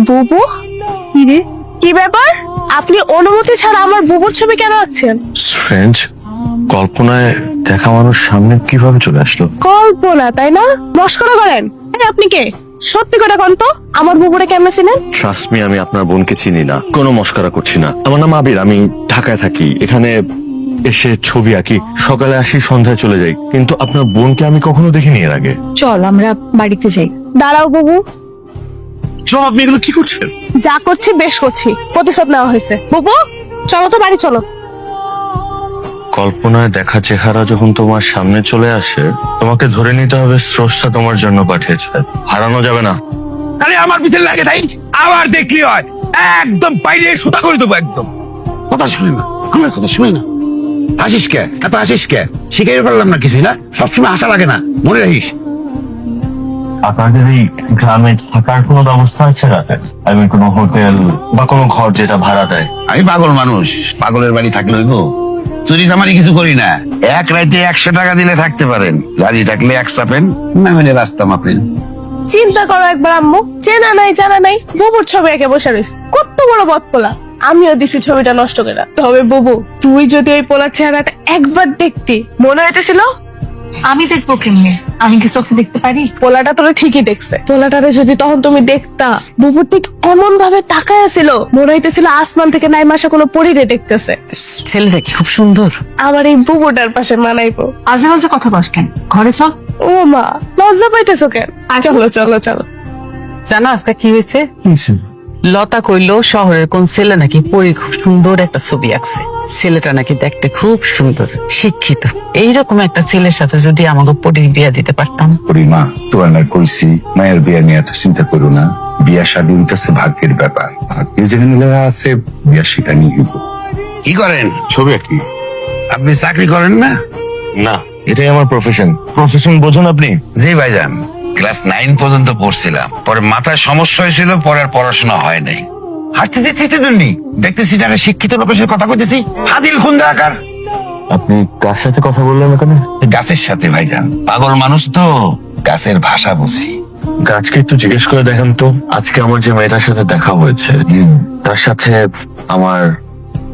বুবু, কি ব্যাপার? আপনি অনুমতি ছাড়া আমার বুবুর ছবি কেন আঁকছেন? স্ট্রেঞ্জ, কল্পনায় দেখা মানুষ সামনে কিভাবে চলে আসলো? কল্পনা, তাই না? মস্করা করেন। আপনি কে? সত্যি করে কোন তো, আমার বুবুরে কেমনে চিনেন? ট্রাস্ট মি, আমি আপনার বোনকে চিনি না, কোনো মস্করা করছি না। আমার নাম আবির, আমি ঢাকায় থাকি। এখানে এসে ছবি আঁকি, সকালে আসি, সন্ধ্যায় চলে যাই। কিন্তু আপনার বোনকে আমি কখনো দেখিনি এর আগে। চল আমরা বাড়িতে যাই। দাঁড়াও বুবু, চল। আপনি এগুলো কি করছেন? যা করছি বেশ করছি, প্রতিশোধ নেওয়া হয়েছে। বুবু চলো তো, বাড়ি চলো। কল্পনায় দেখা চেহারা যখন তোমার সামনে চলে আসে, তোমাকে ধরে নিতে হবে স্রষ্টা তোমার জন্য পাঠিয়েছে, হারানো যাবে না। আরে আমার পিছনে লাগে তাই আবার দেখলি হয়, একদম বাইরে সোতা করে দেবো একদম। কথা শুনে না, আমার কথা শুনে না। হাসিস কে? এত হাসিস কে? শিখাই পারলাম না কিছুই না, সবসময় হাসা লাগে না, মনে রাখিস। আপনাদের এই গ্রামে থাকার কোনো ব্যবস্থা আছে রাতে? আই মিন কোনো হোটেল বা কোনো ঘর যেটা ভাড়া দেয়? আমি পাগল মানুষ, পাগলের বাড়ি থাকলে হইব? চুরি চামারি কিছু করি না। এক রাইতে 100 টাকা দিলে থাকতে পারেন, রাজি থাকলে এক চাপেন, না হলে রাস্তা মাপেন। চিন্তা করো একবার আম্মু, চেনা নাই জানা নাই, বুবুর ছবি একে বসে রয়েছে। কত বড় বদপোলা, আমিও দিছি ছবিটা নষ্ট করে। তবে বুবু, তুই যদি ওই পোলার চেহারাটা একবার দেখতি, মনে হইতেছিল আমি দেখবো কেমনে? আমি কি চোখে দেখতে পারি? পোলাটা তোরা ঠিকই দেখছে। পোলাটারে যদি তখন তুমি দেখতা, বুবুর ঠিক এমন ভাবে তাকায় ছিল, মনে হইতেছিল আসমান থেকে নাইমা আসা কোনো পরীরে দেখতেছে। ছেলেটা কি খুব সুন্দর। আমার এই বুবুটার পাশে মানাইবো। আজে বাজে কথা বস কেন? ঘরে চল। ও মা, লজ্জা পাইতেছো কেন? চলো চলো চলো। জানো আজকে কি হয়েছে? লতা কইলো শহরের কোন ছেলে নাকি পরি খুব সুন্দর একটা ছবি আঁকছে। ছেলেটা নাকি দেখতে খুব সুন্দর, শিক্ষিত। এইরকম একটা ছেলের সাথে যদি আমাকে পরির বিয়া দিতে পারতাম। মা, তোমার না কইছি মায়ের বিয়া নিয়ে এত চিন্তা করো না। বিয়া শাদী হইতেছে ভাগ্যের ব্যাপার, ভাগ্যে যেখানে লেখা আছে বিয়া সেখানেই হইব। কি করেন? ছবি আঁকি। আপনি চাকরি করেন না? না, এটাই আমার প্রফেশন। প্রফেশন বোঝেন আপনি? জি ভাইজান, ক্লাস 9 পর্যন্ত পড়ছিলাম, পরে মাথায় সমস্যা হয়েছিল, পরে আর পড়াশোনা হয় নাই। হাসতে দিতে জন্য দেখতেছি যারা শিক্ষিত লোকের সাথে কথা কইতেছি, ফাজিল খুন্দা আকার। আপনি কার সাথে কথা বললেন ওখানে? গাছের সাথে ভাইজান, পাগল মানুষ তো, গাছের ভাষা বুঝি। গাছকে একটু জিজ্ঞেস করে দেখেন তো, আজকে আমার যে মেয়েটার সাথে দেখা হয়েছে, তার সাথে আমার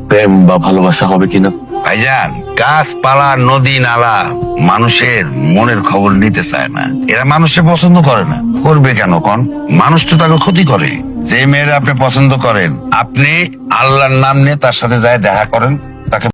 প্রেম বা ভালোবাসা হবে কিনা। ভাইজান, গাছপালা, নদী নালা মানুষের মনের খবর নিতে চায় না। এরা মানুষের পছন্দ করে না। করবে কেন কন? মানুষ তো তাকে ক্ষতি করে। যে মেয়েরা আপনি পছন্দ করেন, আপনি আল্লাহর নাম নিয়ে তার সাথে যায় দেখা করেন,